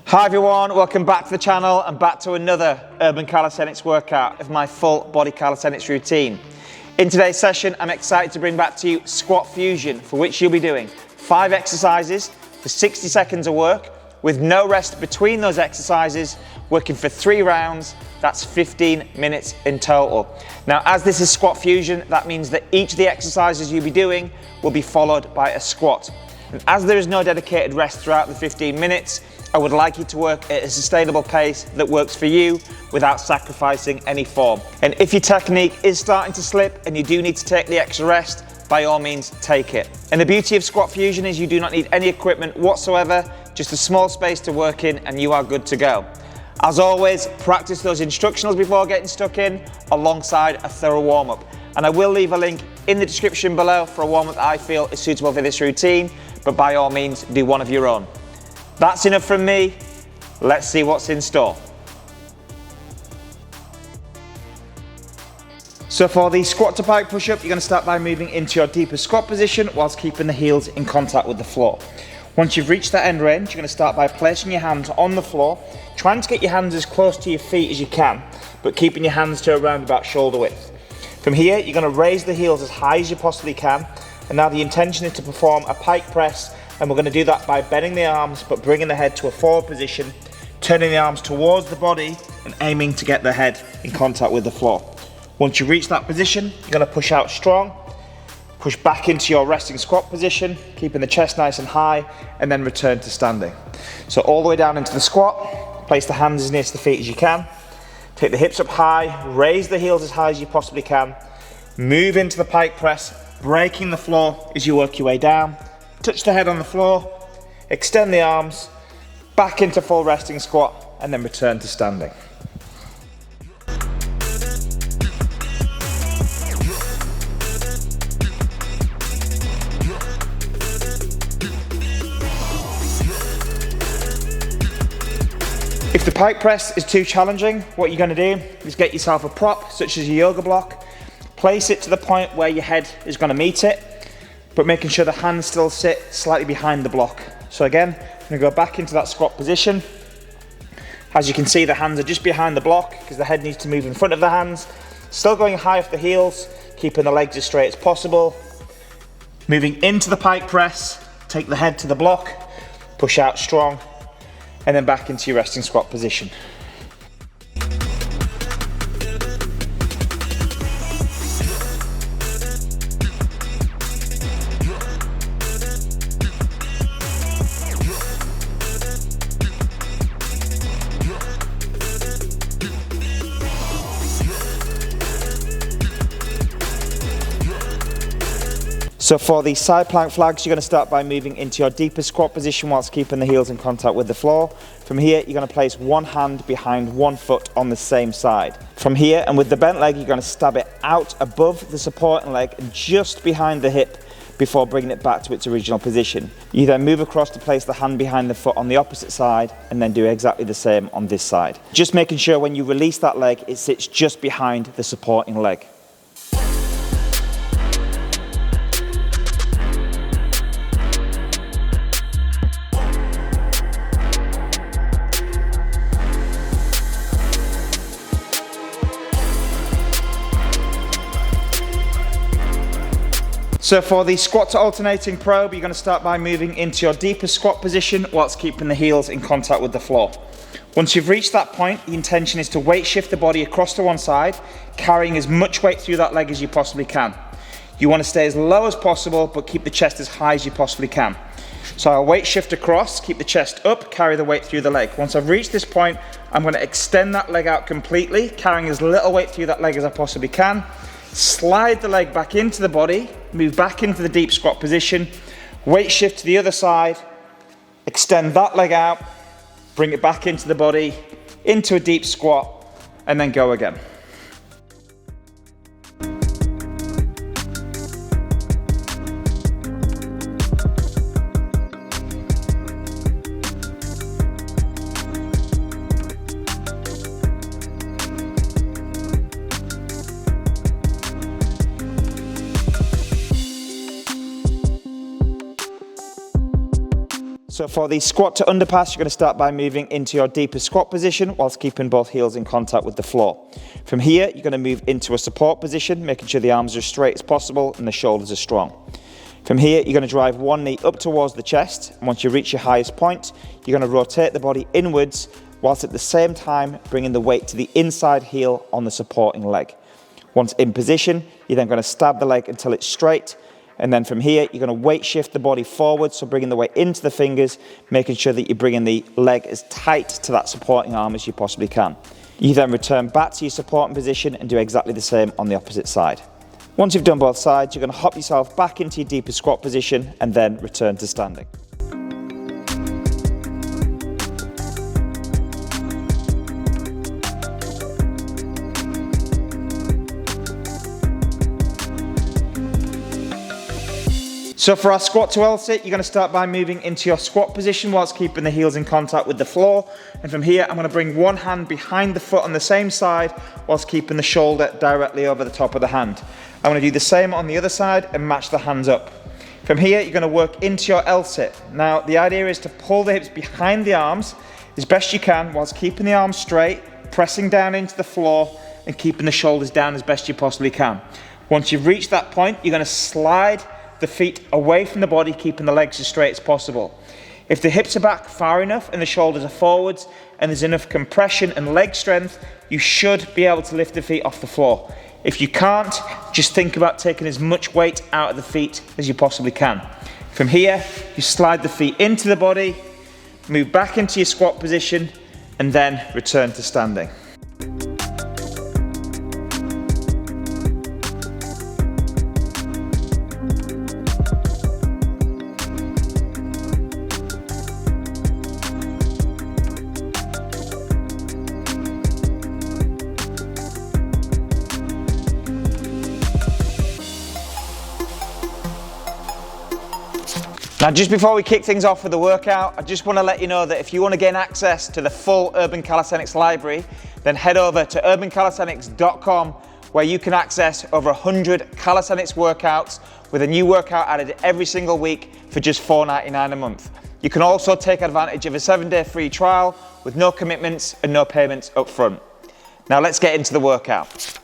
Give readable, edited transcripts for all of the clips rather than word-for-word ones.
Hi everyone, welcome back to the channel and back to another Urban Calisthenics workout of my full body calisthenics routine. In today's session, I'm excited to bring back to you squat fusion, for which you'll be doing 5 exercises for 60 seconds of work with no rest between those exercises, working for 3 rounds. That's 15 minutes in total. Now, as this is squat fusion, that means that each of the exercises you'll be doing will be followed by a squat. And as there is no dedicated rest throughout the 15 minutes, I would like you to work at a sustainable pace that works for you without sacrificing any form. And if your technique is starting to slip and you do need to take the extra rest, by all means take it. And the beauty of squat fusion is you do not need any equipment whatsoever, just a small space to work in and you are good to go. As always, practice those instructionals before getting stuck in alongside a thorough warm-up. And I will leave a link in the description below for a warm-up that I feel is suitable for this routine, but by all means do one of your own. That's enough from me. Let's see what's in store. So for the squat to pike push-up, you're going to start by moving into your deeper squat position whilst keeping the heels in contact with the floor. Once you've reached that end range, you're going to start by placing your hands on the floor, trying to get your hands as close to your feet as you can, but keeping your hands to around about shoulder width. From here, you're going to raise the heels as high as you possibly can, and now the intention is to perform a pike press. And we're going to do that by bending the arms but bringing the head to a forward position, turning the arms towards the body and aiming to get the head in contact with the floor. Once you reach that position, you're going to push out strong, push back into your resting squat position, keeping the chest nice and high, and then return to standing. So all the way down into the squat, place the hands as near to the feet as you can, take the hips up high, raise the heels as high as you possibly can, move into the pike press, breaking the floor as you work your way down. Touch the head on the floor, extend the arms, back into full resting squat, and then return to standing. If the pike press is too challenging, what you're going to do is get yourself a prop, such as a yoga block, place it to the point where your head is going to meet it, but making sure the hands still sit slightly behind the block. So again, I'm going to go back into that squat position. As you can see, the hands are just behind the block because the head needs to move in front of the hands. Still going high off the heels, keeping the legs as straight as possible. Moving into the pike press, take the head to the block, push out strong, and then back into your resting squat position. So for the side plank flags, you're going to start by moving into your deeper squat position whilst keeping the heels in contact with the floor. From here, you're going to place one hand behind one foot on the same side. From here, and with the bent leg, you're going to stab it out above the supporting leg and just behind the hip before bringing it back to its original position. You then move across to place the hand behind the foot on the opposite side and then do exactly the same on this side. Just making sure when you release that leg, it sits just behind the supporting leg. So for the squat to alternating probe, you're going to start by moving into your deeper squat position whilst keeping the heels in contact with the floor. Once you've reached that point, the intention is to weight shift the body across to one side, carrying as much weight through that leg as you possibly can. You want to stay as low as possible, but keep the chest as high as you possibly can. So I'll weight shift across, keep the chest up, carry the weight through the leg. Once I've reached this point, I'm going to extend that leg out completely, carrying as little weight through that leg as I possibly can. Slide the leg back into the body, move back into the deep squat position, weight shift to the other side, extend that leg out, bring it back into the body, into a deep squat, and then go again. So for the squat to underpass, you're going to start by moving into your deeper squat position whilst keeping both heels in contact with the floor. From here, you're going to move into a support position, making sure the arms are as straight as possible and the shoulders are strong. From here, you're going to drive one knee up towards the chest, and once you reach your highest point, you're going to rotate the body inwards whilst at the same time bringing the weight to the inside heel on the supporting leg. Once in position, you're then going to stab the leg until it's straight, and then from here, you're going to weight shift the body forward, so bringing the weight into the fingers, making sure that you're bringing the leg as tight to that supporting arm as you possibly can. You then return back to your supporting position and do exactly the same on the opposite side. Once you've done both sides, you're going to hop yourself back into your deeper squat position and then return to standing. So for our squat to L-sit, you're going to start by moving into your squat position whilst keeping the heels in contact with the floor. And from here, I'm going to bring one hand behind the foot on the same side whilst keeping the shoulder directly over the top of the hand. I'm going to do the same on the other side and match the hands up. From here, you're going to work into your L-sit. Now, the idea is to pull the hips behind the arms as best you can whilst keeping the arms straight, pressing down into the floor and keeping the shoulders down as best you possibly can. Once you've reached that point, you're going to slide the feet away from the body, keeping the legs as straight as possible. If the hips are back far enough and the shoulders are forwards and there's enough compression and leg strength, you should be able to lift the feet off the floor. If you can't, just think about taking as much weight out of the feet as you possibly can. From here, you slide the feet into the body, move back into your squat position, and then return to standing. Now, just before we kick things off with the workout, I just want to let you know that if you want to gain access to the full Urban Calisthenics library, then head over to urbancalisthenics.com, where you can access over 100 calisthenics workouts with a new workout added every single week for just $4.99 a month. You can also take advantage of a 7-day free trial with no commitments and no payments up front. Now let's get into the workout.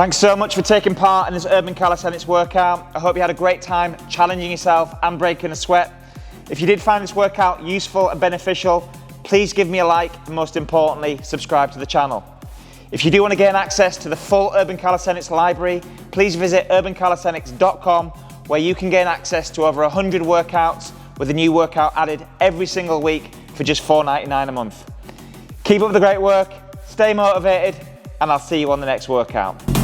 Thanks so much for taking part in this Urban Calisthenics workout. I hope you had a great time challenging yourself and breaking a sweat. If you did find this workout useful and beneficial, please give me a like and most importantly, subscribe to the channel. If you do want to gain access to the full Urban Calisthenics library, please visit urbancalisthenics.com where you can gain access to over 100 workouts with a new workout added every single week for just $4.99 a month. Keep up the great work, stay motivated, and I'll see you on the next workout.